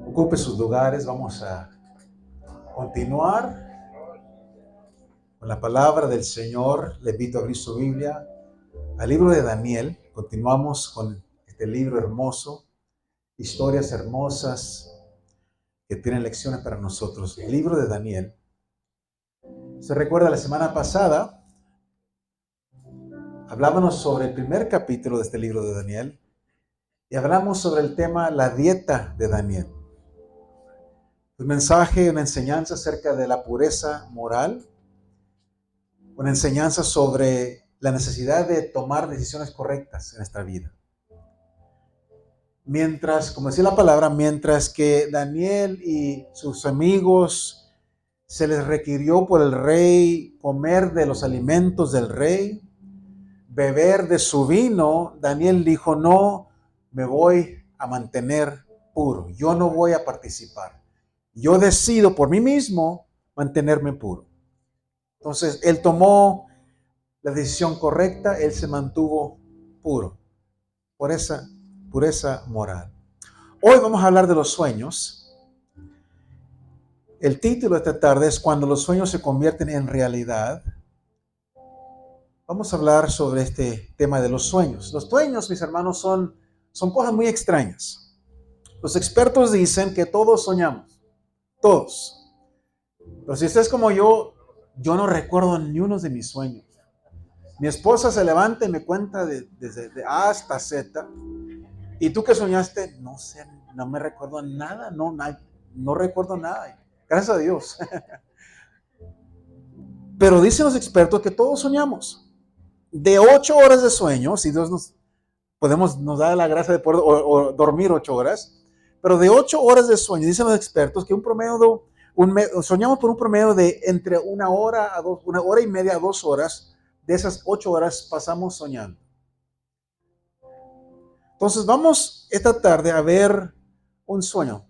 Ocupe sus lugares, vamos a continuar con la palabra del Señor. Le invito a abrir su Biblia al libro de Daniel. Continuamos con este libro hermoso, historias hermosas que tienen lecciones para nosotros. El libro de Daniel. Se recuerda la semana pasada, hablábamos sobre el primer capítulo de este libro de Daniel y hablamos sobre el tema la dieta de Daniel. Un mensaje, una enseñanza acerca de la pureza moral, una enseñanza sobre la necesidad de tomar decisiones correctas en nuestra vida. Mientras, como decía la palabra, mientras que Daniel y sus amigos se les requirió por el rey comer de los alimentos del rey, beber de su vino, Daniel dijo, no, me voy a mantener puro, yo no voy a participar. Yo decido por mí mismo mantenerme puro. Entonces, él tomó la decisión correcta, él se mantuvo puro, por esa pureza moral. Hoy vamos a hablar de los sueños. El título de esta tarde es Cuando los sueños se convierten en realidad. Vamos a hablar sobre este tema de los sueños. Los sueños, mis hermanos, son cosas muy extrañas. Los expertos dicen que todos soñamos, todos. Pero si usted es como yo no recuerdo ni uno de mis sueños. Mi esposa se levanta y me cuenta desde de A hasta Z. ¿Y tú qué soñaste? No sé, no me recuerdo nada, no recuerdo nada. Gracias a Dios. Pero dicen los expertos que todos soñamos. De 8 horas de sueño, si Dios nos da la gracia de poder o dormir 8 horas, pero de 8 horas de sueño, dicen los expertos que soñamos por un promedio de entre 1 hora a 1 hora y media a 2 horas. De esas 8 horas pasamos soñando. Entonces vamos esta tarde a ver un sueño.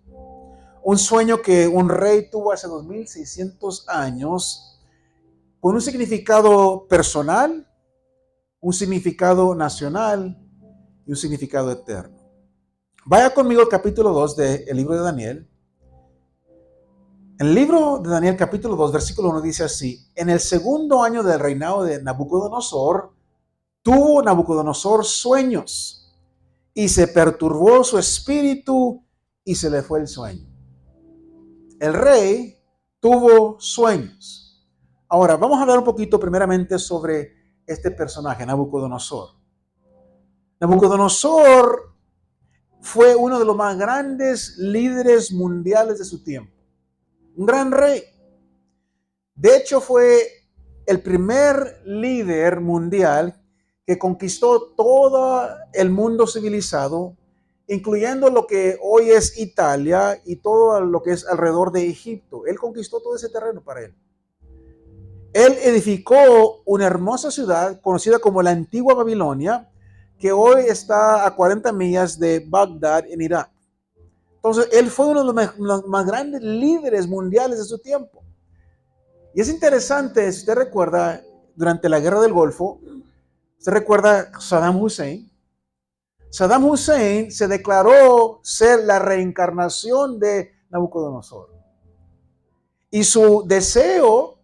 Un sueño que un rey tuvo hace 2600 años con un significado personal, un significado nacional y un significado eterno. Vaya conmigo al capítulo 2 del libro de Daniel. En el libro de Daniel capítulo 2 versículo 1 dice así: en el segundo año del reinado de Nabucodonosor, tuvo Nabucodonosor sueños y se perturbó su espíritu y se le fue el sueño. El rey tuvo sueños. Ahora, vamos a hablar un poquito primeramente sobre este personaje, Nabucodonosor. Nabucodonosor fue uno de los más grandes líderes mundiales de su tiempo. Un gran rey. De hecho, fue el primer líder mundial que conquistó todo el mundo civilizado, incluyendo lo que hoy es Italia y todo lo que es alrededor de Egipto. Él conquistó todo ese terreno para él. Él edificó una hermosa ciudad conocida como la antigua Babilonia, que hoy está a 40 millas de Bagdad, en Irak. Entonces, él fue uno de los más grandes líderes mundiales de su tiempo. Y es interesante, si usted recuerda, durante la Guerra del Golfo, usted recuerda Saddam Hussein. Saddam Hussein se declaró ser la reencarnación de Nabucodonosor. Y su deseo,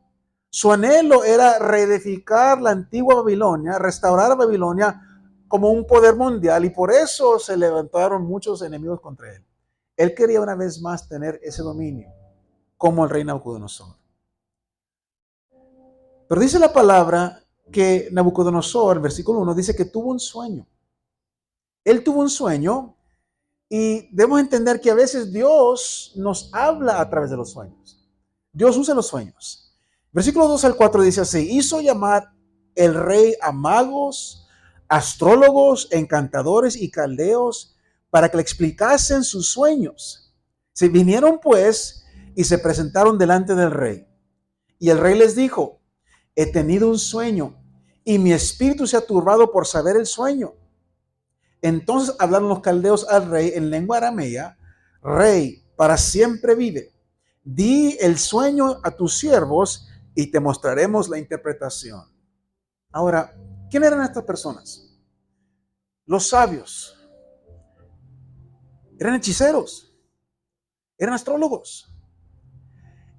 su anhelo era reedificar la antigua Babilonia, restaurar a Babilonia como un poder mundial, y por eso se levantaron muchos enemigos contra él. Él quería una vez más tener ese dominio, como el rey Nabucodonosor. Pero dice la palabra que Nabucodonosor, el versículo 1, dice que tuvo un sueño. Él tuvo un sueño y debemos entender que a veces Dios nos habla a través de los sueños. Dios usa los sueños. Versículo 2 al 4 dice así: hizo llamar el rey a magos, astrólogos, encantadores y caldeos para que le explicasen sus sueños. Se vinieron pues y se presentaron delante del rey. Y el rey les dijo: he tenido un sueño y mi espíritu se ha turbado por saber el sueño. Entonces hablaron los caldeos al rey en lengua aramea: rey, para siempre vive. Di el sueño a tus siervos y te mostraremos la interpretación. Ahora, ¿quién eran estas personas? Los sabios. Eran hechiceros. Eran astrólogos.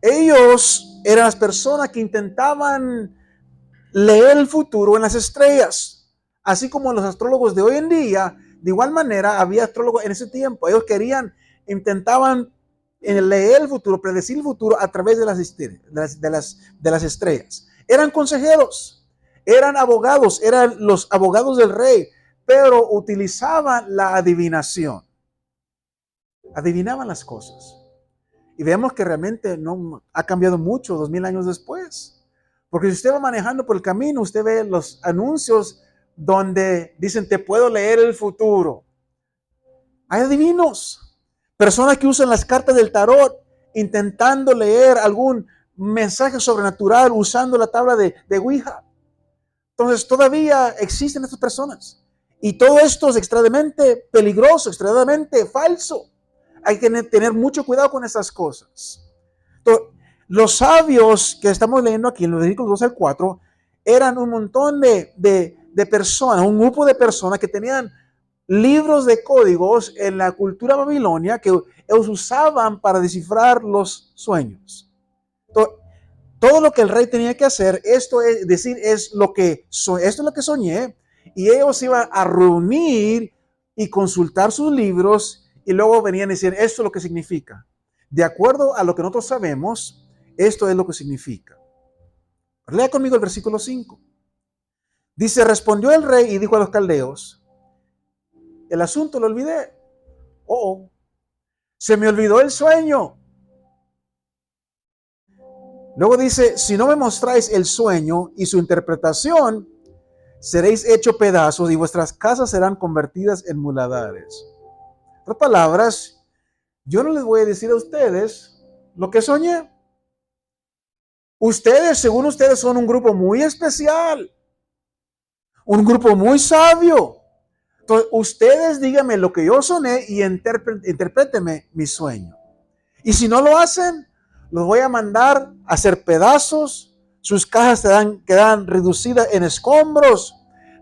Ellos eran las personas que intentaban leer el futuro en las estrellas. Así como los astrólogos de hoy en día, de igual manera había astrólogos en ese tiempo. Ellos intentaban leer el futuro, predecir el futuro a través de las estrellas. Eran consejeros, eran abogados, eran los abogados del rey, pero utilizaban la adivinación. Adivinaban las cosas. Y vemos que realmente no ha cambiado mucho 2000 años después. Porque si usted va manejando por el camino, usted ve los anuncios donde dicen, te puedo leer el futuro. Hay adivinos, personas que usan las cartas del tarot intentando leer algún mensaje sobrenatural usando la tabla de Ouija. Entonces todavía existen estas personas. Y todo esto es extremadamente peligroso, extremadamente falso. Hay que tener mucho cuidado con estas cosas. Entonces, los sabios que estamos leyendo aquí en los versículos 2 al 4 eran un montón de personas, un grupo de personas que tenían libros de códigos en la cultura babilonia que ellos usaban para descifrar los sueños. Entonces, todo lo que el rey tenía que hacer, esto es decir, esto es lo que soñé, y ellos iban a reunir y consultar sus libros y luego venían a decir, esto es lo que significa. De acuerdo a lo que nosotros sabemos, esto es lo que significa. Lea conmigo el versículo 5. Dice, respondió el rey y dijo a los caldeos, el asunto lo olvidé. Se me olvidó el sueño. Luego dice, si no me mostráis el sueño y su interpretación, seréis hechos pedazos y vuestras casas serán convertidas en muladares. En otras palabras, yo no les voy a decir a ustedes lo que soñé. Ustedes, según ustedes, son un grupo muy especial, un grupo muy sabio. Entonces, ustedes díganme lo que yo soñé y interprétenme mi sueño. Y si no lo hacen, los voy a mandar a hacer pedazos, sus cajas quedan reducidas en escombros.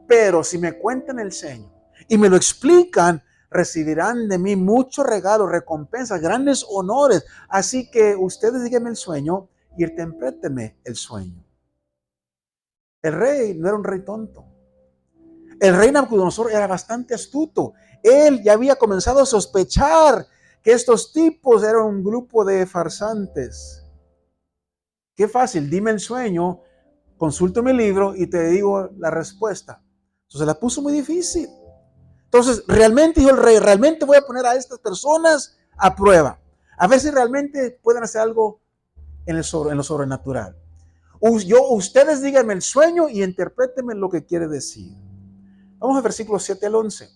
Pero si me cuentan el sueño y me lo explican, recibirán de mí muchos regalos, recompensas, grandes honores. Así que ustedes díganme el sueño y interprétenme el sueño. El rey no era un rey tonto. El rey Nabucodonosor era bastante astuto. Él ya había comenzado a sospechar que estos tipos eran un grupo de farsantes. Qué fácil, dime el sueño, consulto mi libro y te digo la respuesta. Entonces la puso muy difícil. Entonces realmente dijo el rey, realmente voy a poner a estas personas a prueba. A ver si realmente pueden hacer algo en lo sobrenatural. Ustedes díganme el sueño y interprétenme lo que quiere decir. Vamos al versículo 7 al 11.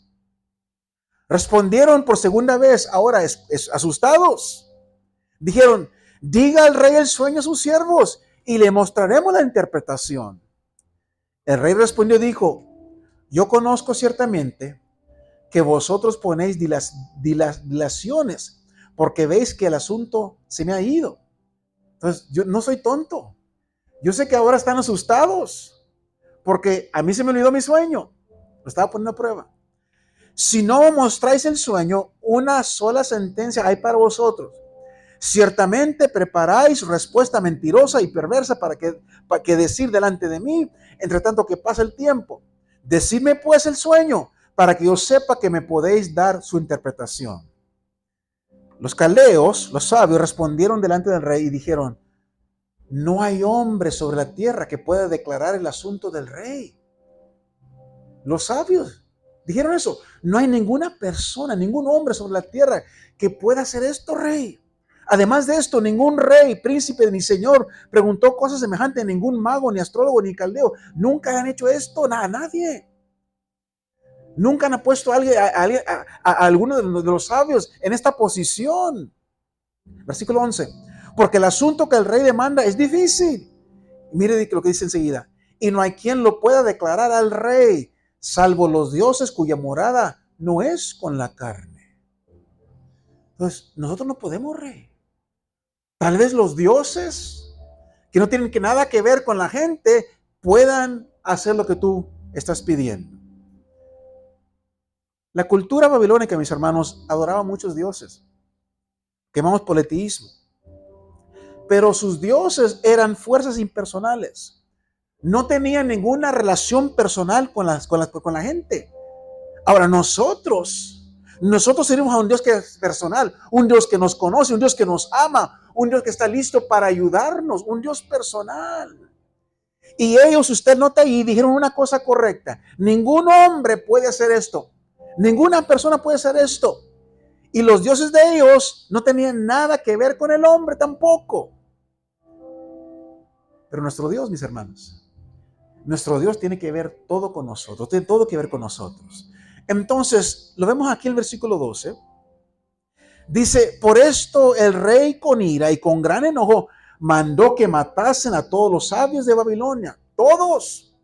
Respondieron por segunda vez, ahora asustados. Dijeron, diga al rey el sueño a sus siervos y le mostraremos la interpretación. El rey respondió, dijo, yo conozco ciertamente que vosotros ponéis dilaciones porque veis que el asunto se me ha ido. Entonces, yo no soy tonto. Yo sé que ahora están asustados porque a mí se me olvidó mi sueño. Lo estaba poniendo a prueba. Si no mostráis el sueño, una sola sentencia hay para vosotros. Ciertamente preparáis respuesta mentirosa y perversa para que decir delante de mí, entre tanto que pasa el tiempo. Decidme pues el sueño, para que yo sepa que me podéis dar su interpretación. Los caldeos, los sabios, respondieron delante del rey y dijeron, no hay hombre sobre la tierra que pueda declarar el asunto del rey. Los sabios dijeron eso. No hay ninguna persona, ningún hombre sobre la tierra que pueda hacer esto, rey. Además de esto, ningún rey, príncipe ni señor preguntó cosas semejantes a ningún mago, ni astrólogo, ni caldeo. Nunca han hecho esto, nadie. Nunca han puesto a alguno de los sabios en esta posición. Versículo 11. Porque el asunto que el rey demanda es difícil. Mire lo que dice enseguida. Y no hay quien lo pueda declarar al rey, salvo los dioses cuya morada no es con la carne. Entonces, nosotros no podemos, rey. Tal vez los dioses, que no tienen nada que ver con la gente, puedan hacer lo que tú estás pidiendo. La cultura babilónica, mis hermanos, adoraba a muchos dioses. quemamos politeísmo. Pero sus dioses eran fuerzas impersonales. No tenían ninguna relación personal con la gente. Ahora nosotros servimos a un Dios que es personal, un Dios que nos conoce, un Dios que nos ama, un Dios que está listo para ayudarnos, un Dios personal. Y ellos, usted nota ahí, dijeron una cosa correcta. Ningún hombre puede hacer esto. Ninguna persona puede hacer esto. Y los dioses de ellos no tenían nada que ver con el hombre tampoco. Pero nuestro Dios, mis hermanos, nuestro Dios tiene que ver todo con nosotros, tiene todo que ver con nosotros. Entonces, lo vemos aquí en el versículo 12. Dice, por esto el rey con ira y con gran enojo mandó que matasen a todos los sabios de Babilonia. Todos.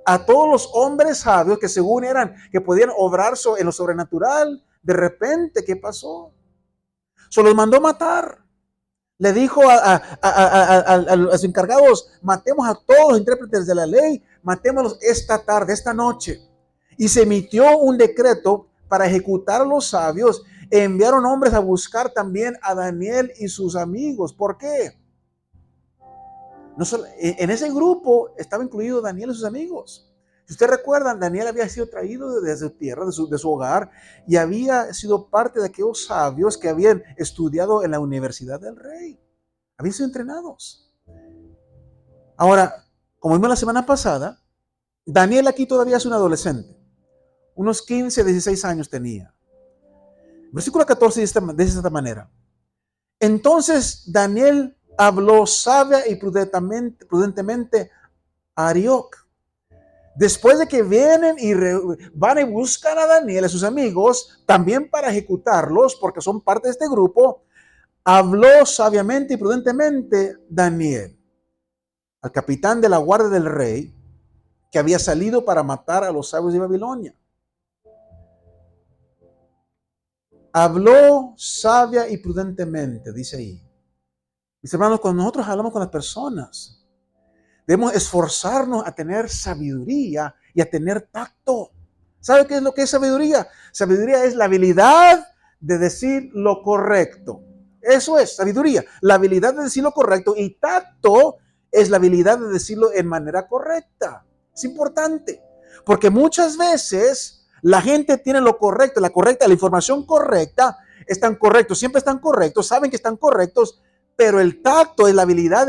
A todos los hombres sabios que según eran, que podían obrar en lo sobrenatural. De repente, ¿qué pasó? Se los mandó matar. Le dijo a los encargados, matemos a todos los intérpretes de la ley, matémoslos esta tarde, esta noche. Y se emitió un decreto para ejecutar a los sabios. Enviaron hombres a buscar también a Daniel y sus amigos. ¿Por qué? No solo, en ese grupo estaba incluido Daniel y sus amigos. Si ustedes recuerdan, Daniel había sido traído desde su tierra, de su hogar, y había sido parte de aquellos sabios que habían estudiado en la universidad del rey. Habían sido entrenados. Ahora, como vimos la semana pasada, Daniel aquí todavía es un adolescente. Unos 15, 16 años tenía. Versículo 14 dice de esta manera. Entonces Daniel habló sabia y prudentemente a Arioc. Después de que vienen y van y buscan a Daniel y a sus amigos, también para ejecutarlos, porque son parte de este grupo, habló sabiamente y prudentemente Daniel al capitán de la guardia del rey, que había salido para matar a los sabios de Babilonia. Habló sabia y prudentemente, dice ahí. Mis hermanos, cuando nosotros hablamos con las personas, debemos esforzarnos a tener sabiduría y a tener tacto. ¿Sabe qué es lo que es sabiduría? Sabiduría es la habilidad de decir lo correcto. Eso es sabiduría, la habilidad de decir lo correcto, y tacto es la habilidad de decirlo en manera correcta. Es importante, porque muchas veces la gente tiene lo correcto, la información correcta, están correctos, siempre están correctos, saben que están correctos, pero el tacto es la habilidad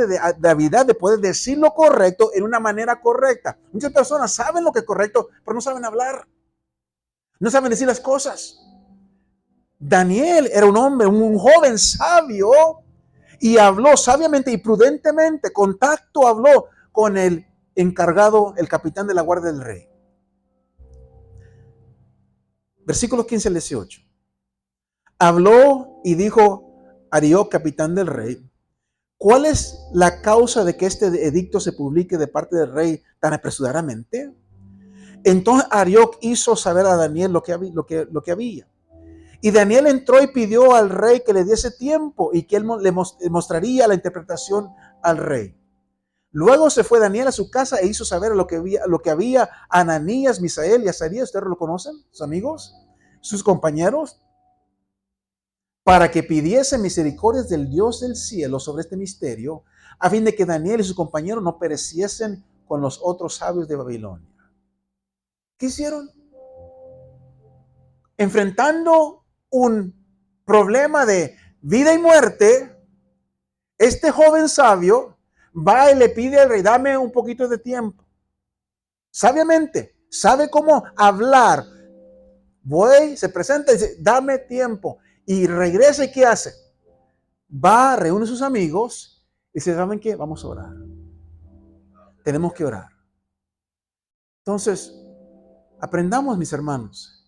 de poder decir lo correcto en una manera correcta. Muchas personas saben lo que es correcto, pero no saben hablar, no saben decir las cosas. Daniel era un hombre, un joven sabio, y habló sabiamente y prudentemente, con tacto habló con el encargado, el capitán de la guardia del rey. Versículos 15 al 18. Habló y dijo Arioc, capitán del rey: ¿cuál es la causa de que este edicto se publique de parte del rey tan apresuradamente? Entonces Arioc hizo saber a Daniel lo que había. Y Daniel entró y pidió al rey que le diese tiempo y que él le mostraría la interpretación al rey. Luego se fue Daniel a su casa e hizo saber lo que había a Ananías, Misael y Azarías. ¿Ustedes lo conocen? ¿Sus amigos? ¿Sus compañeros? Para que pidiese misericordias del Dios del cielo sobre este misterio, a fin de que Daniel y sus compañeros no pereciesen con los otros sabios de Babilonia. ¿Qué hicieron? Enfrentando un problema de vida y muerte, este joven sabio va y le pide al rey: dame un poquito de tiempo. Sabiamente, sabe cómo hablar. Se presenta y dice: dame tiempo. Y regresa, ¿y qué hace? Va, reúne a sus amigos y dice: ¿saben qué? Vamos a orar. Tenemos que orar. Entonces, aprendamos, mis hermanos.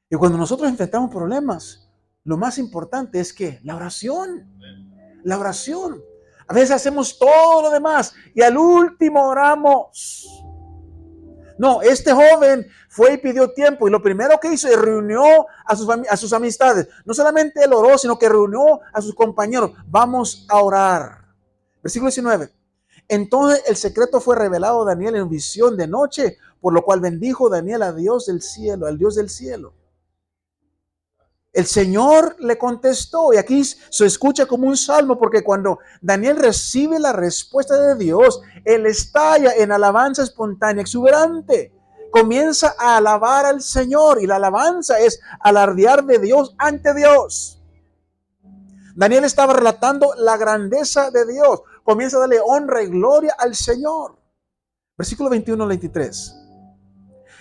Y cuando nosotros enfrentamos problemas, lo más importante es que la oración. La oración. A veces hacemos todo lo demás y al último oramos. No, este joven fue y pidió tiempo, y lo primero que hizo es reunió a sus amistades. No solamente él oró, sino que reunió a sus compañeros. Vamos a orar. Versículo 19. Entonces el secreto fue revelado a Daniel en visión de noche, por lo cual bendijo Daniel a Dios del cielo, al Dios del cielo. El Señor le contestó, y aquí se escucha como un salmo, porque cuando Daniel recibe la respuesta de Dios, él estalla en alabanza espontánea, exuberante. Comienza a alabar al Señor, y la alabanza es alardear de Dios ante Dios. Daniel estaba relatando la grandeza de Dios. Comienza a darle honra y gloria al Señor. Versículo 21 al 23.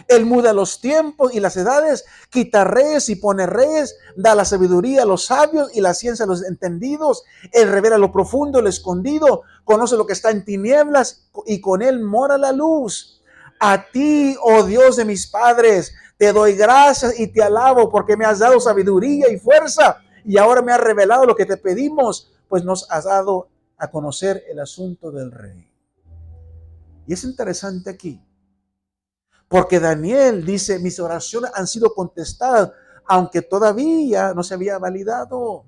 Él muda los tiempos y las edades, quita reyes y pone reyes, da la sabiduría a los sabios y la ciencia a los entendidos. Él revela lo profundo, lo escondido, conoce lo que está en tinieblas y con él mora la luz. A ti, oh Dios de mis padres, te doy gracias y te alabo porque me has dado sabiduría y fuerza y ahora me has revelado lo que te pedimos, pues nos has dado a conocer el asunto del rey. Y es interesante aquí, porque Daniel dice, mis oraciones han sido contestadas, aunque todavía no se había validado.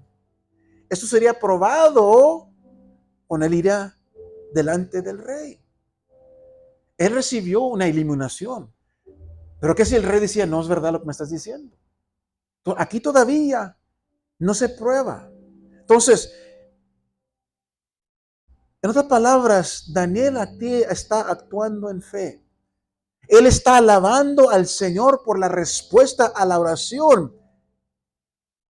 Esto sería probado con él irá delante del rey. Él recibió una iluminación. Pero ¿qué si el rey decía, no es verdad lo que me estás diciendo? Aquí todavía no se prueba. Entonces, en otras palabras, Daniel aquí está actuando en fe. Él está alabando al Señor por la respuesta a la oración.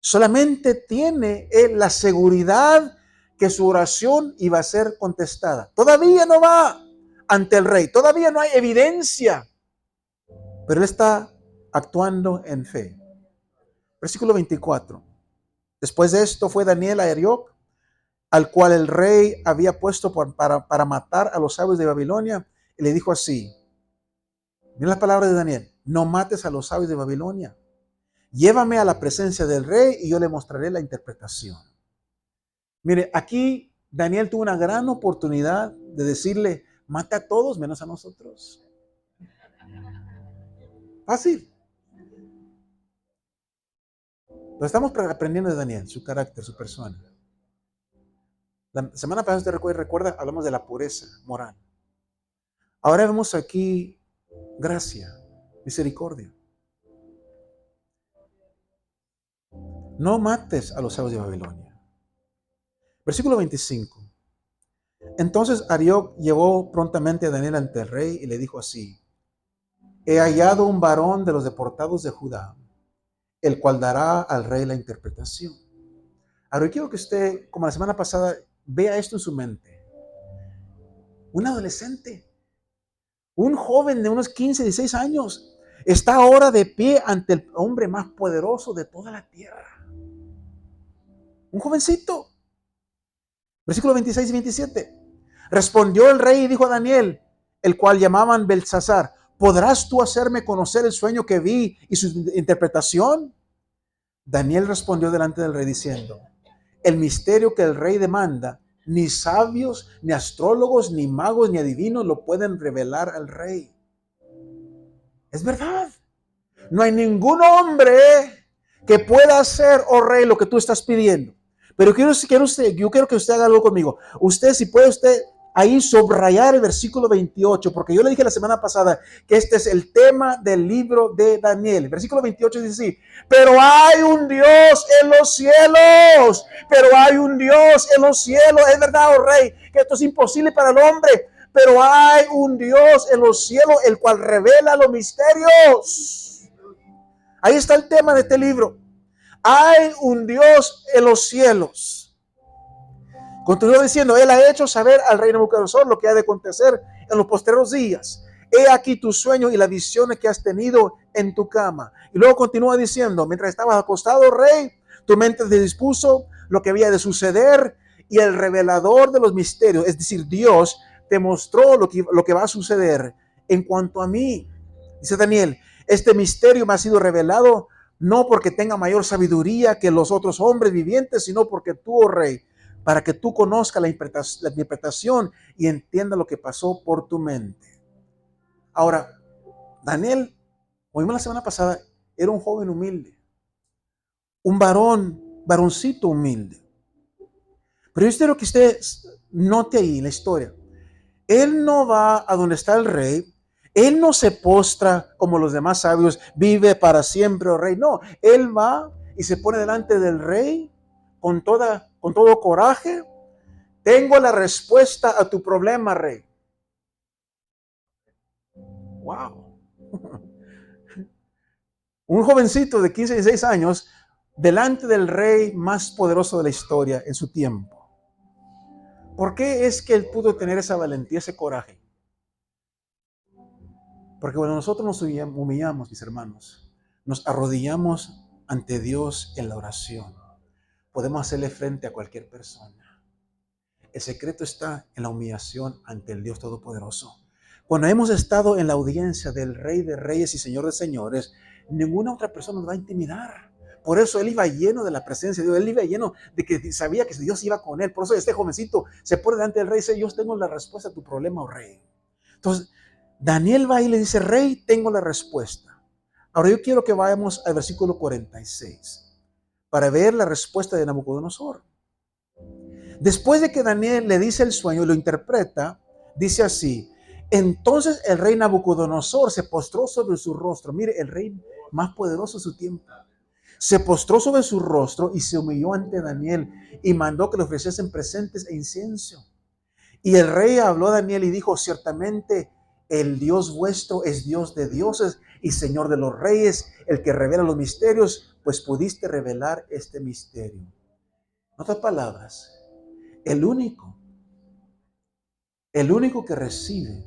Solamente tiene él la seguridad que su oración iba a ser contestada. Todavía no va ante el rey, todavía no hay evidencia, pero él está actuando en fe. Versículo 24. Después de esto fue Daniel a Arioc, al cual el rey había puesto para matar a los sabios de Babilonia, y le dijo así, miren las palabras de Daniel, no mates a los sabios de Babilonia, llévame a la presencia del rey y yo le mostraré la interpretación. Mire, aquí Daniel tuvo una gran oportunidad de decirle, mata a todos menos a nosotros. Fácil. Lo estamos aprendiendo de Daniel, su carácter, su persona. La semana pasada, usted recuerda, hablamos de la pureza moral. Ahora vemos aquí gracia, misericordia. No mates a los sabios de Babilonia. Versículo 25. Entonces Arioc llevó prontamente a Daniel ante el rey y le dijo así, he hallado un varón de los deportados de Judá, el cual dará al rey la interpretación. Ahora quiero que usted, como la semana pasada, vea esto en su mente. Un adolescente, un joven de unos 15, 16 años, está ahora de pie ante el hombre más poderoso de toda la tierra. Un jovencito. Versículos 26 y 27. Respondió el rey y dijo a Daniel, el cual llamaban Belsasar, ¿podrás tú hacerme conocer el sueño que vi y su interpretación? Daniel respondió delante del rey diciendo, el misterio que el rey demanda, ni sabios, ni astrólogos, ni magos, ni adivinos lo pueden revelar al rey. Es verdad. No hay ningún hombre que pueda hacer, oh rey, lo que tú estás pidiendo. Pero yo quiero que usted haga algo conmigo. Usted, si puede usted ahí subrayar el versículo 28, porque yo le dije la semana pasada que este es el tema del libro de Daniel. El versículo 28 dice así, pero hay un Dios en los cielos, pero hay un Dios en los cielos. Es verdad, oh rey, que esto es imposible para el hombre, pero hay un Dios en los cielos, el cual revela los misterios. Ahí está el tema de este libro. Hay un Dios en los cielos. Continuó diciendo, él ha hecho saber al rey Nabucodonosor lo que ha de acontecer en los posteriores días. He aquí tus sueños y las visiones que has tenido en tu cama. Y luego continúa diciendo, mientras estabas acostado, rey, tu mente te dispuso lo que había de suceder y el revelador de los misterios, es decir, Dios, te mostró lo que va a suceder. En cuanto a mí, dice Daniel, este misterio me ha sido revelado no porque tenga mayor sabiduría que los otros hombres vivientes, sino porque tú, oh rey, para que tú conozcas la interpretación y entiendas lo que pasó por tu mente. Ahora, Daniel, como vimos la semana pasada, era un joven humilde, un varoncito humilde. Pero yo quiero que usted note ahí en la historia, él no va a donde está el rey, él no se postra como los demás sabios, vive para siempre, oh rey. No, él va y se pone delante del rey con todo coraje. Tengo la respuesta a tu problema, rey. Wow. Un jovencito de 15 y 16 años delante del rey más poderoso de la historia en su tiempo. ¿Por qué es que él pudo tener esa valentía, ese coraje? Porque cuando nosotros nos humillamos, mis hermanos, nos arrodillamos ante Dios en la oración, podemos hacerle frente a cualquier persona. El secreto está en la humillación ante el Dios Todopoderoso. Cuando hemos estado en la audiencia del Rey de Reyes y Señor de Señores, ninguna otra persona nos va a intimidar. Por eso él iba lleno de la presencia de Dios, él iba lleno de que sabía que Dios iba con él. Por eso este jovencito se pone delante del rey y dice, yo tengo la respuesta a tu problema, oh rey. Entonces, Daniel va y le dice, rey, tengo la respuesta. Ahora yo quiero que vayamos al versículo 46 para ver la respuesta de Nabucodonosor. Después de que Daniel le dice el sueño y lo interpreta, dice así, entonces el rey Nabucodonosor se postró sobre su rostro. Mire, el rey más poderoso de su tiempo. Se postró sobre su rostro y se humilló ante Daniel y mandó que le ofreciesen presentes e incienso. Y el rey habló a Daniel y dijo, ciertamente el Dios vuestro es Dios de dioses y Señor de los reyes, el que revela los misterios, pues pudiste revelar este misterio. En otras palabras, el único que recibe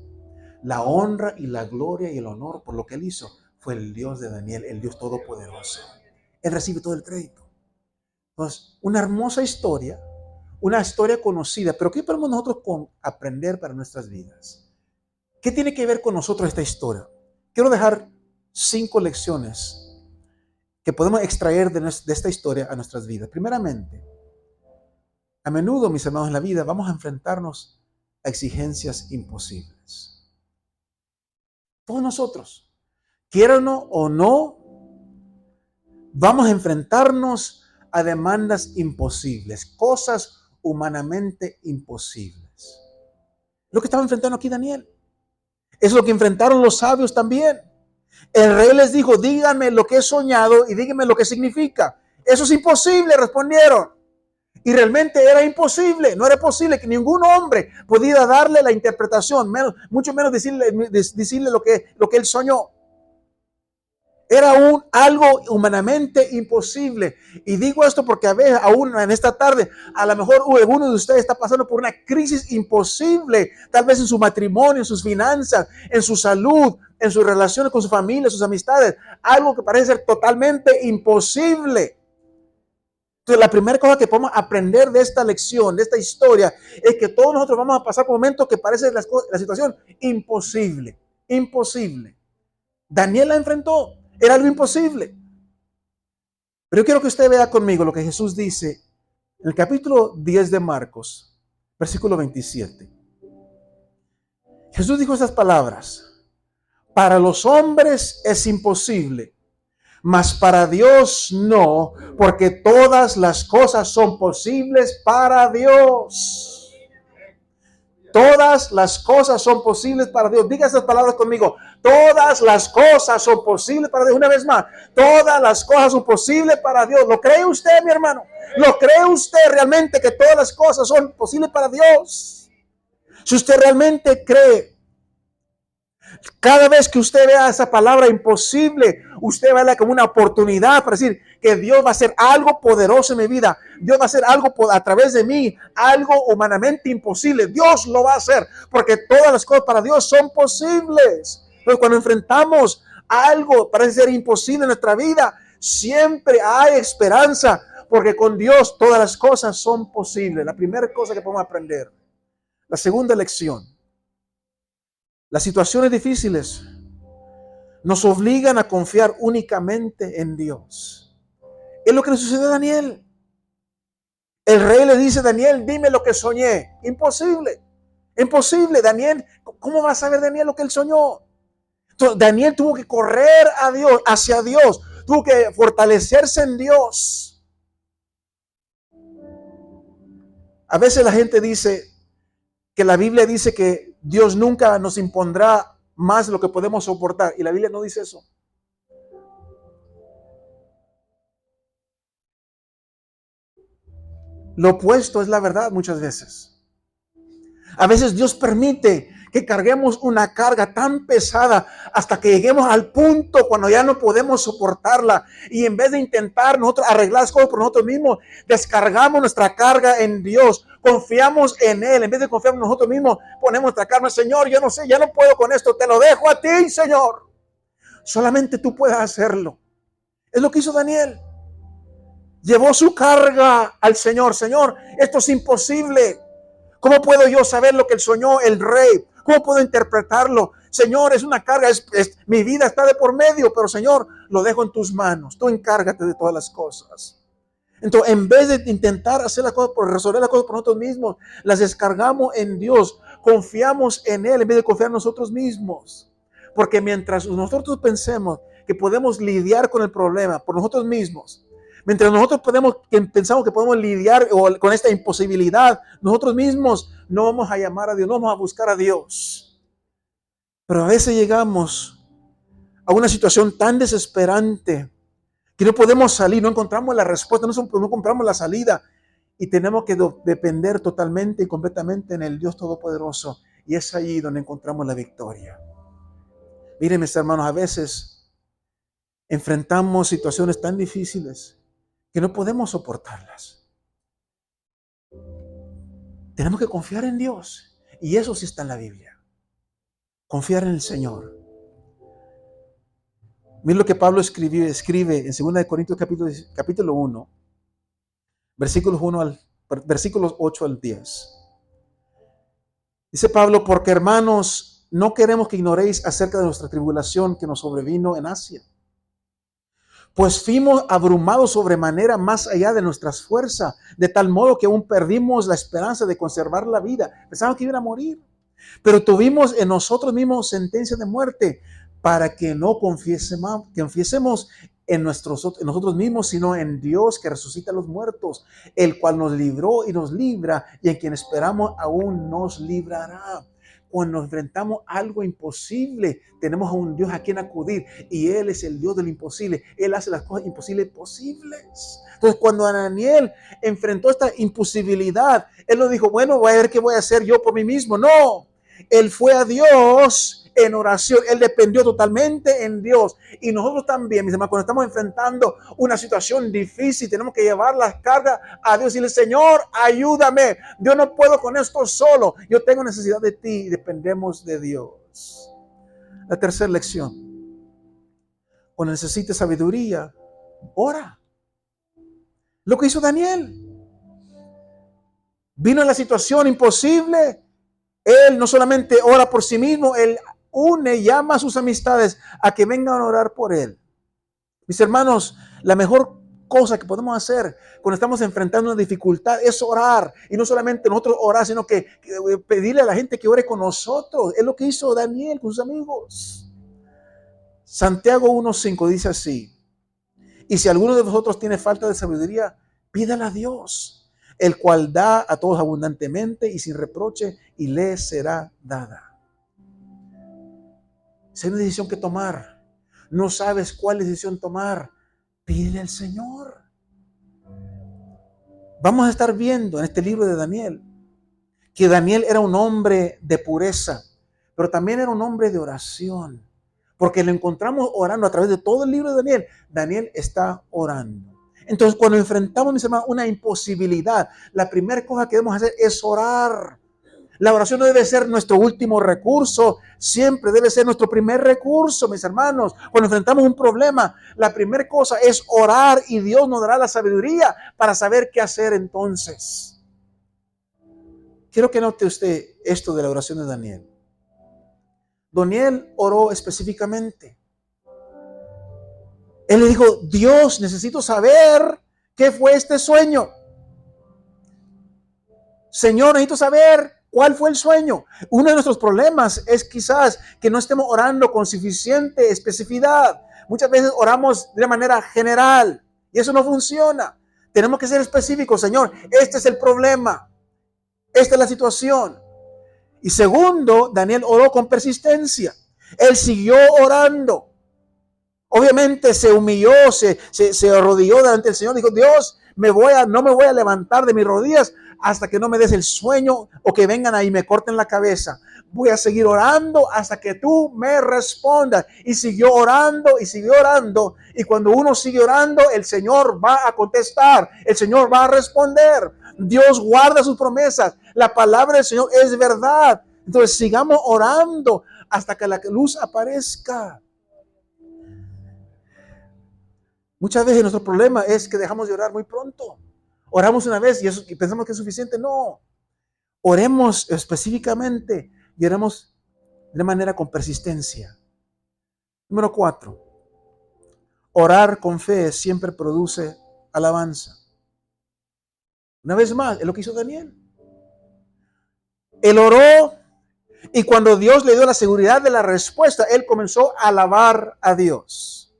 la honra y la gloria y el honor por lo que él hizo fue el Dios de Daniel, el Dios Todopoderoso. Él recibe todo el crédito. Entonces, una hermosa historia, una historia conocida, pero ¿qué podemos nosotros aprender para nuestras vidas? ¿Qué tiene que ver con nosotros esta historia? Quiero dejar 5 lecciones que podemos extraer de esta historia a nuestras vidas. Primeramente, a menudo, mis hermanos, en la vida vamos a enfrentarnos a exigencias imposibles. Todos nosotros, quieran o no, vamos a enfrentarnos a demandas imposibles, cosas humanamente imposibles. Lo que estaba enfrentando aquí Daniel. Es lo que enfrentaron los sabios también. El rey les dijo, díganme lo que he soñado y díganme lo que significa. Eso es imposible, respondieron. Y realmente era imposible, no era posible que ningún hombre pudiera darle la interpretación, mucho menos decirle lo que él soñó. Era algo humanamente imposible. Y digo esto porque a veces, aún en esta tarde, a lo mejor alguno de ustedes está pasando por una crisis imposible, tal vez en su matrimonio, en sus finanzas, en su salud, en sus relaciones con su familia, sus amistades. Algo que parece ser totalmente imposible. Entonces, la primera cosa que podemos aprender de esta lección, de esta historia, es que todos nosotros vamos a pasar por momentos que parece la situación imposible. Imposible. Daniel la enfrentó. Era algo imposible. Pero yo quiero que usted vea conmigo lo que Jesús dice en el capítulo 10 de Marcos, versículo 27. Jesús dijo estas palabras: para los hombres es imposible, mas para Dios no, porque todas las cosas son posibles para Dios. Todas las cosas son posibles para Dios. Diga esas palabras conmigo. Todas las cosas son posibles para Dios. Una vez más, todas las cosas son posibles para Dios. ¿Lo cree usted, mi hermano? ¿Lo cree usted realmente que todas las cosas son posibles para Dios? Si usted realmente cree, cada vez que usted vea esa palabra imposible, usted va a verla como una oportunidad para decir que Dios va a hacer algo poderoso en mi vida. Dios va a hacer algo a través de mí, algo humanamente imposible. Dios lo va a hacer porque todas las cosas para Dios son posibles. Pero cuando enfrentamos algo que parece ser imposible en nuestra vida, siempre hay esperanza porque con Dios todas las cosas son posibles. La primera cosa que podemos aprender. La segunda lección. Las situaciones difíciles nos obligan a confiar únicamente en Dios. Es lo que le sucedió a Daniel. El rey le dice: Daniel, dime lo que soñé. Imposible, imposible. Daniel, ¿cómo va a saber Daniel lo que él soñó? Entonces, Daniel tuvo que correr a Dios, hacia Dios. Tuvo que fortalecerse en Dios. A veces la gente dice que la Biblia dice que Dios nunca nos impondrá más de lo que podemos soportar. Y la Biblia no dice eso. Lo opuesto es la verdad muchas veces. A veces Dios permite que carguemos una carga tan pesada hasta que lleguemos al punto cuando ya no podemos soportarla. Y en vez de intentar nosotros arreglar las cosas por nosotros mismos, descargamos nuestra carga en Dios. Confiamos en Él. En vez de confiar en nosotros mismos, ponemos nuestra carga. Señor, yo no sé, ya no puedo con esto. Te lo dejo a ti, Señor. Solamente tú puedes hacerlo. Es lo que hizo Daniel. Llevó su carga al Señor. Señor, esto es imposible. ¿Cómo puedo yo saber lo que soñó el rey? ¿Cómo puedo interpretarlo? Señor, es una carga, mi vida está de por medio, pero Señor, lo dejo en tus manos. Tú encárgate de todas las cosas. Entonces, en vez de intentar hacer las cosas, resolver las cosas por nosotros mismos, las descargamos en Dios. Confiamos en Él en vez de confiar en nosotros mismos. Porque mientras nosotros pensemos que podemos lidiar con el problema por nosotros mismos, mientras nosotros pensamos que podemos lidiar con esta imposibilidad, nosotros mismos no vamos a llamar a Dios, no vamos a buscar a Dios. Pero a veces llegamos a una situación tan desesperante que no podemos salir, no encontramos la respuesta, no encontramos la salida y tenemos que depender totalmente y completamente en el Dios Todopoderoso. Y es allí donde encontramos la victoria. Miren, mis hermanos, a veces enfrentamos situaciones tan difíciles que no podemos soportarlas. Tenemos que confiar en Dios. Y eso sí está en la Biblia. Confiar en el Señor. Miren lo que Pablo escribe en 2 Corintios capítulo 1, versículos 8 al 10. Dice Pablo, porque hermanos, no queremos que ignoréis acerca de nuestra tribulación que nos sobrevino en Asia. Pues fuimos abrumados sobremanera más allá de nuestras fuerzas, de tal modo que aún perdimos la esperanza de conservar la vida. Pensábamos que iban a morir, pero tuvimos en nosotros mismos sentencia de muerte para que no confiésemos en nosotros mismos, sino en Dios que resucita a los muertos, el cual nos libró y nos libra, y en quien esperamos aún nos librará. Cuando nos enfrentamos a algo imposible, tenemos a un Dios a quien acudir y Él es el Dios del imposible. Él hace las cosas imposibles posibles. Entonces, cuando Daniel enfrentó esta imposibilidad, él no dijo, bueno, voy a ver qué voy a hacer yo por mí mismo. No, él fue a Dios en oración. Él dependió totalmente en Dios. Y nosotros también, mis hermanos, cuando estamos enfrentando una situación difícil, tenemos que llevar las cargas a Dios y decirle, Señor, ayúdame. Yo no puedo con esto solo. Yo tengo necesidad de ti y dependemos de Dios. La tercera lección. Cuando necesites sabiduría, ora. Lo que hizo Daniel. Vino en la situación imposible. Él no solamente ora por sí mismo, él llama a sus amistades a que vengan a orar por él. Mis hermanos, la mejor cosa que podemos hacer cuando estamos enfrentando una dificultad es orar. Y no solamente nosotros orar, sino que pedirle a la gente que ore con nosotros. Es lo que hizo Daniel con sus amigos. Santiago 1:5 dice así: y si alguno de vosotros tiene falta de sabiduría, pídala a Dios, el cual da a todos abundantemente y sin reproche, y le será dada. Si hay una decisión que tomar, no sabes cuál decisión tomar, pídele al Señor. Vamos a estar viendo en este libro de Daniel que Daniel era un hombre de pureza, pero también era un hombre de oración, porque lo encontramos orando a través de todo el libro de Daniel. Daniel está orando. Entonces, cuando enfrentamos, mis hermanos, una imposibilidad, la primera cosa que debemos hacer es orar. La oración no debe ser nuestro último recurso, siempre debe ser nuestro primer recurso, mis hermanos. Cuando enfrentamos un problema, la primera cosa es orar y Dios nos dará la sabiduría para saber qué hacer entonces. Quiero que note usted esto de la oración de Daniel. Daniel oró específicamente. Él le dijo, Dios, necesito saber qué fue este sueño. Señor, necesito saber cuál fue el sueño. Uno de nuestros problemas es quizás que no estemos orando con suficiente especificidad. Muchas veces oramos de una manera general y eso no funciona. Tenemos que ser específicos. Señor, este es el problema. Esta es la situación. Y segundo, Daniel oró con persistencia. Él siguió orando. Obviamente se humilló, se arrodilló delante del Señor. Dijo, Dios, no me voy a levantar de mis rodillas hasta que no me des el sueño o que vengan ahí y me corten la cabeza. Voy a seguir orando hasta que tú me respondas. Y siguió orando y siguió orando. Y cuando uno sigue orando, el Señor va a contestar. El Señor va a responder. Dios guarda sus promesas. La palabra del Señor es verdad. Entonces sigamos orando hasta que la luz aparezca. Muchas veces nuestro problema es que dejamos de orar muy pronto. Oramos una vez y pensamos que es suficiente. No. Oremos específicamente y oremos de manera con persistencia. Número 4. Orar con fe siempre produce alabanza. Una vez más, es lo que hizo Daniel. Él oró y cuando Dios le dio la seguridad de la respuesta, él comenzó a alabar a Dios.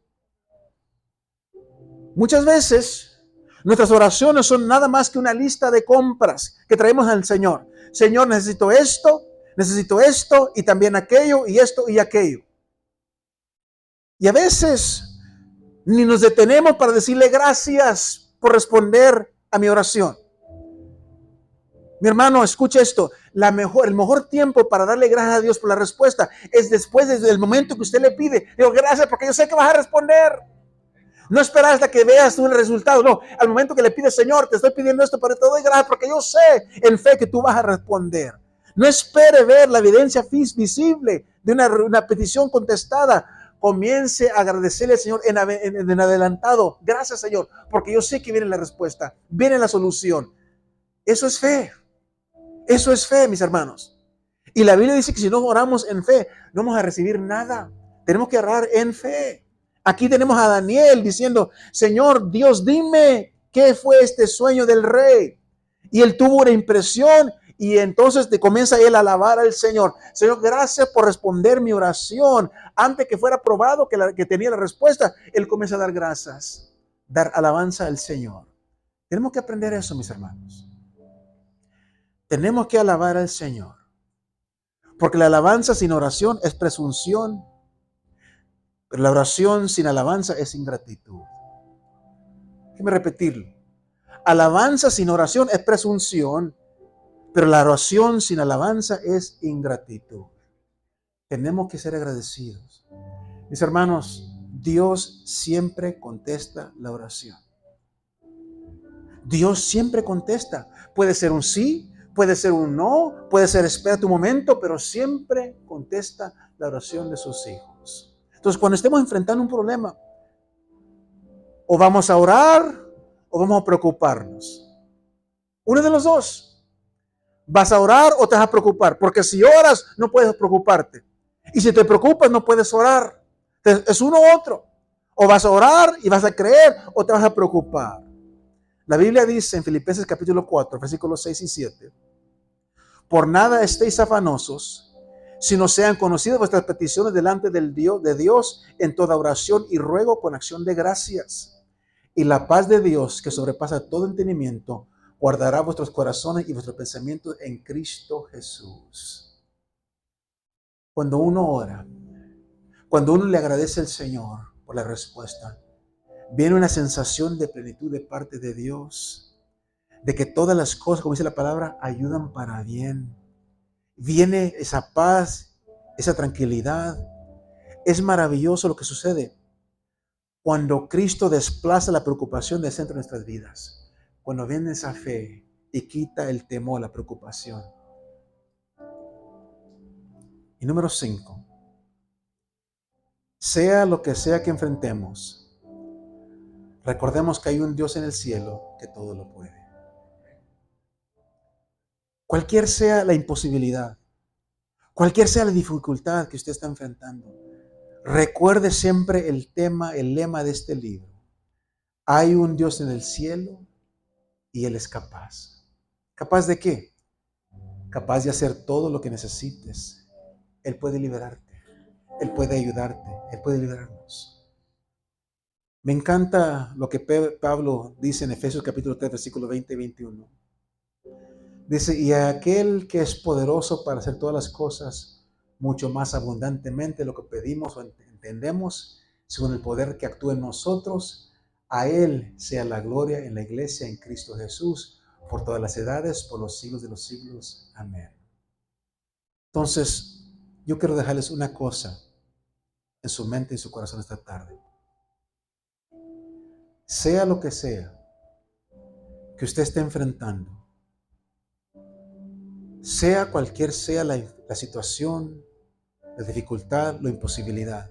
Muchas veces nuestras oraciones son nada más que una lista de compras que traemos al Señor. Señor, necesito esto y también aquello y esto y aquello. Y a veces ni nos detenemos para decirle gracias por responder a mi oración. Mi hermano, escucha esto. El mejor tiempo para darle gracias a Dios por la respuesta es después del momento que usted le pide. Digo, gracias porque yo sé que vas a responder. No esperar hasta que veas tú el resultado. No, al momento que le pides, Señor, te estoy pidiendo esto, pero te doy gracias porque yo sé en fe que tú vas a responder. No espere ver la evidencia visible de una petición contestada. Comience a agradecerle al Señor en adelantado. Gracias, Señor, porque yo sé que viene la respuesta, viene la solución. Eso es fe. Eso es fe, mis hermanos. Y la Biblia dice que si no oramos en fe, no vamos a recibir nada. Tenemos que orar en fe. Aquí tenemos a Daniel diciendo, Señor Dios, dime qué fue este sueño del rey. Y él tuvo una impresión y entonces comienza él a alabar al Señor. Señor, gracias por responder mi oración. Antes que fuera probado que tenía la respuesta, él comienza a dar gracias, dar alabanza al Señor. Tenemos que aprender eso, mis hermanos. Tenemos que alabar al Señor. Porque la alabanza sin oración es presunción. Pero la oración sin alabanza es ingratitud. Déjeme repetirlo. Alabanza sin oración es presunción. Pero la oración sin alabanza es ingratitud. Tenemos que ser agradecidos. Mis hermanos, Dios siempre contesta la oración. Dios siempre contesta. Puede ser un sí, puede ser un no, puede ser espera tu momento, pero siempre contesta la oración de sus hijos. Entonces, cuando estemos enfrentando un problema, o vamos a orar o vamos a preocuparnos. Uno de los dos. ¿Vas a orar o te vas a preocupar? Porque si oras, no puedes preocuparte. Y si te preocupas, no puedes orar. Entonces, es uno u otro. O vas a orar y vas a creer o te vas a preocupar. La Biblia dice en Filipenses capítulo 4, versículos 6 y 7, por nada estéis afanosos, sino sean conocidas vuestras peticiones delante de Dios en toda oración y ruego con acción de gracias. Y la paz de Dios, que sobrepasa todo entendimiento, guardará vuestros corazones y vuestros pensamientos en Cristo Jesús. Cuando uno ora, cuando uno le agradece al Señor por la respuesta, viene una sensación de plenitud de parte de Dios, de que todas las cosas, como dice la palabra, ayudan para bien. Viene esa paz, esa tranquilidad. Es maravilloso lo que sucede cuando Cristo desplaza la preocupación del centro de nuestras vidas. Cuando viene esa fe y quita el temor, la preocupación. Y número 5. Sea lo que sea que enfrentemos, recordemos que hay un Dios en el cielo que todo lo puede. Cualquier sea la imposibilidad, cualquier sea la dificultad que usted está enfrentando, recuerde siempre el lema de este libro. Hay un Dios en el cielo y Él es capaz. ¿Capaz de qué? Capaz de hacer todo lo que necesites. Él puede liberarte, Él puede ayudarte, Él puede liberarnos. Me encanta lo que Pablo dice en Efesios capítulo 3, versículos 20 y 21. Dice, y a aquel que es poderoso para hacer todas las cosas mucho más abundantemente de lo que pedimos o entendemos, según el poder que actúa en nosotros, A Él sea la gloria en la iglesia, en Cristo Jesús, por todas las edades, por los siglos de los siglos. Amén. Entonces, yo quiero dejarles una cosa en su mente y en su corazón esta tarde. Sea lo que sea que usted esté enfrentando, sea cualquier sea la situación, la dificultad, la imposibilidad,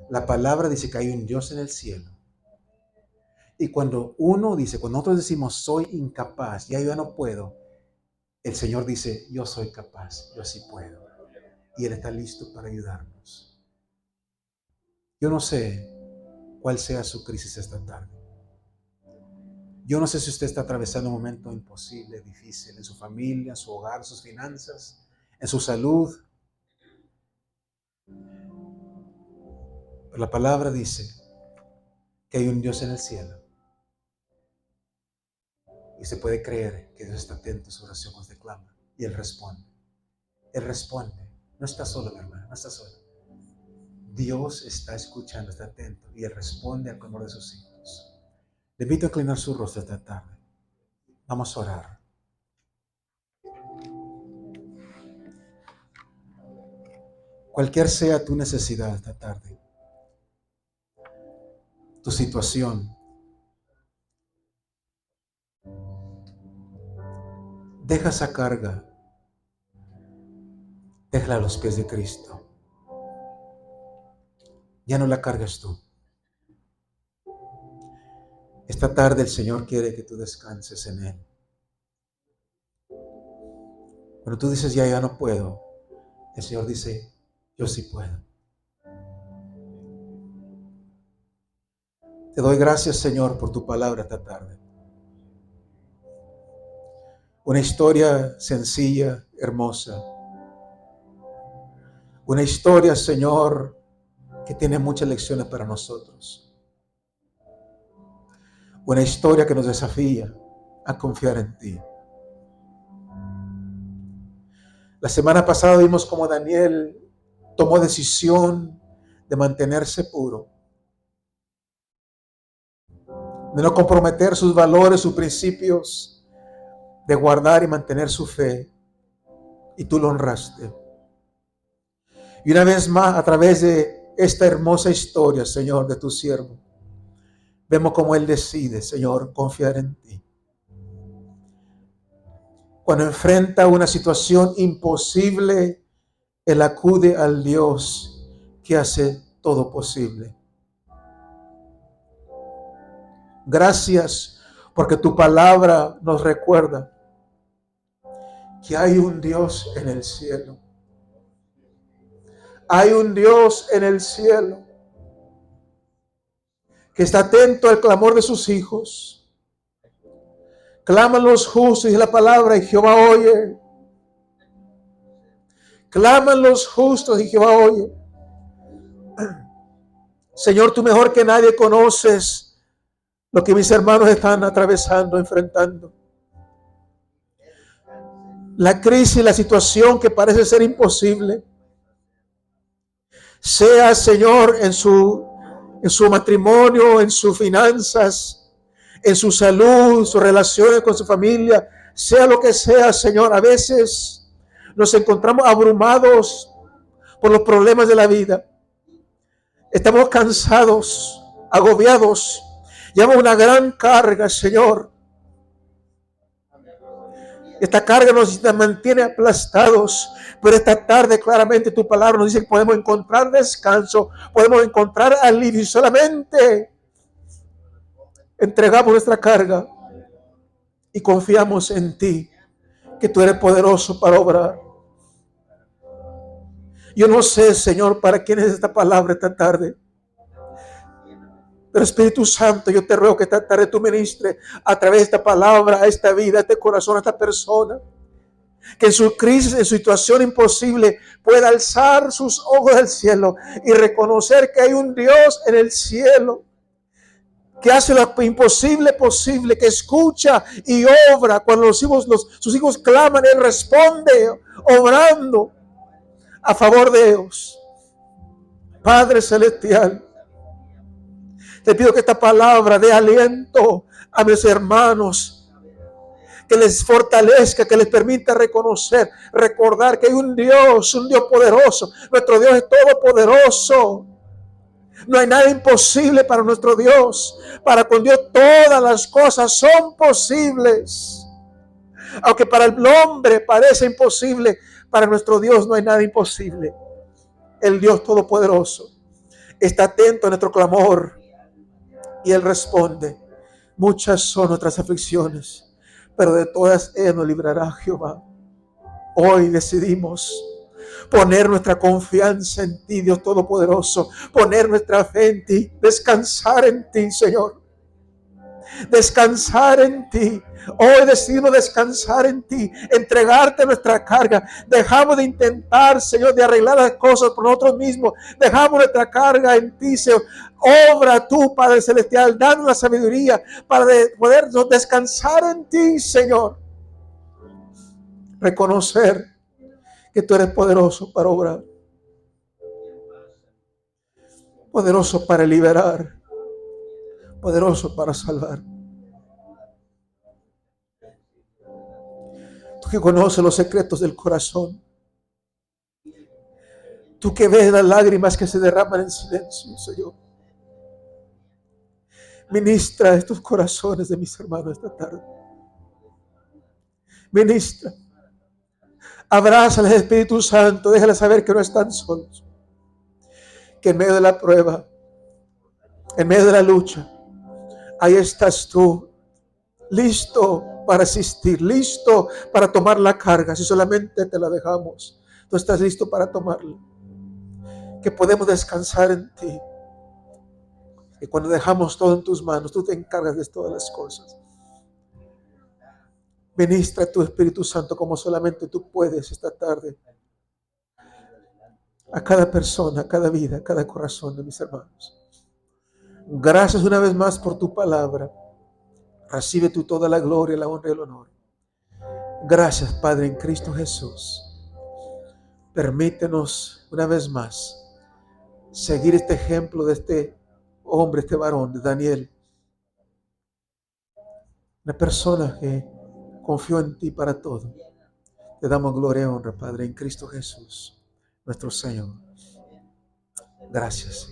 la palabra dice que hay un Dios en el cielo. Y cuando nosotros decimos soy incapaz, ya yo ya no puedo, el Señor dice yo soy capaz, yo sí puedo. Y Él está listo para ayudarnos. Yo no sé cuál sea su crisis esta tarde. Yo no sé si usted está atravesando un momento imposible, difícil, en su familia, en su hogar, en sus finanzas, en su salud. Pero la palabra dice que hay un Dios en el cielo. Y se puede creer que Dios está atento a su oración cuando usted clama. Y Él responde. Él responde. No está solo, mi hermano, no está solo. Dios está escuchando, está atento. Y Él responde al clamor de sus hijos. Le invito a inclinar su rostro esta tarde. Vamos a orar. Cualquier sea tu necesidad esta tarde, tu situación, deja esa carga, déjala a los pies de Cristo. Ya no la cargas tú. Esta tarde el Señor quiere que tú descanses en Él. Cuando tú dices ya no puedo, el Señor dice yo sí puedo. Te doy gracias, Señor, por tu palabra esta tarde. Una historia sencilla, hermosa. Una historia, Señor, que tiene muchas lecciones para nosotros. Una historia que nos desafía a confiar en ti. La semana pasada vimos cómo Daniel tomó decisión de mantenerse puro, de no comprometer sus valores, sus principios, de guardar y mantener su fe. Y tú lo honraste. Y una vez más, a través de esta hermosa historia, Señor, de tu siervo, vemos cómo Él decide, Señor, confiar en ti. Cuando enfrenta una situación imposible, Él acude al Dios que hace todo posible. Gracias porque tu palabra nos recuerda que hay un Dios en el cielo. Hay un Dios en el cielo que está atento al clamor de sus hijos. Claman los justos, dice la palabra, y Jehová oye. Claman los justos y Jehová oye. Señor, tú mejor que nadie conoces lo que mis hermanos están atravesando, enfrentando. La crisis, la situación que parece ser imposible. Sea, Señor, en su matrimonio, en sus finanzas, en su salud, sus relaciones con su familia, sea lo que sea, Señor. A veces nos encontramos abrumados por los problemas de la vida. Estamos cansados, agobiados. Llevamos una gran carga, Señor. Esta carga nos mantiene aplastados. Pero esta tarde claramente tu palabra nos dice que podemos encontrar descanso, podemos encontrar alivio y solamente entregamos nuestra carga y confiamos en ti, que tú eres poderoso para obrar. Yo no sé, Señor, para quién es esta palabra esta tarde. Pero Espíritu Santo, yo te ruego que esta tarde tú ministres a través de esta palabra, a esta vida, a este corazón, a esta persona. Que en su crisis, en su situación imposible, pueda alzar sus ojos al cielo y reconocer que hay un Dios en el cielo que hace lo imposible posible, que escucha y obra. Cuando sus hijos claman, Él responde, obrando a favor de ellos. Padre Celestial, Te pido que esta palabra dé aliento a mis hermanos, que les fortalezca, que les permita reconocer, recordar que hay un Dios poderoso. Nuestro Dios es todopoderoso. No hay nada imposible para nuestro Dios. Para con Dios todas las cosas son posibles. Aunque para el hombre parece imposible, para nuestro Dios no hay nada imposible. El Dios todopoderoso está atento a nuestro clamor y Él responde. Muchas son nuestras aflicciones, pero de todas ellas nos librará Jehová. Hoy decidimos poner nuestra confianza en ti, Dios Todopoderoso, poner nuestra fe en ti, descansar en ti, Señor. Descansar en ti. Hoy decidimos descansar en ti, entregarte nuestra carga. Dejamos de intentar, Señor, de arreglar las cosas por nosotros mismos. Dejamos nuestra carga en ti, Señor. Obra tú, Padre Celestial, danos la sabiduría para poder descansar en ti, Señor. Reconocer que tú eres poderoso para obrar, poderoso para liberar, poderoso para salvar. Tú que conoces los secretos del corazón, tú que ves las lágrimas que se derraman en silencio, Señor. Ministra estos corazones de mis hermanos esta tarde. Ministra. Abrázales, Espíritu Santo. Déjales saber que no están solos. Que en medio de la prueba, en medio de la lucha, ahí estás tú, listo para asistir, listo para tomar la carga. Si solamente te la dejamos, tú estás listo para tomarla. Que podemos descansar en ti. Y cuando dejamos todo en tus manos, tú te encargas de todas las cosas. Ministra tu Espíritu Santo como solamente tú puedes esta tarde. A cada persona, a cada vida, a cada corazón de mis hermanos. Gracias una vez más por tu palabra. Recibe tú toda la gloria, la honra y el honor. Gracias, Padre, en Cristo Jesús. Permítenos una vez más seguir este ejemplo de este hombre, este varón, de Daniel. Una persona que confió en ti para todo. Te damos gloria y honra, Padre, en Cristo Jesús, nuestro Señor. Gracias.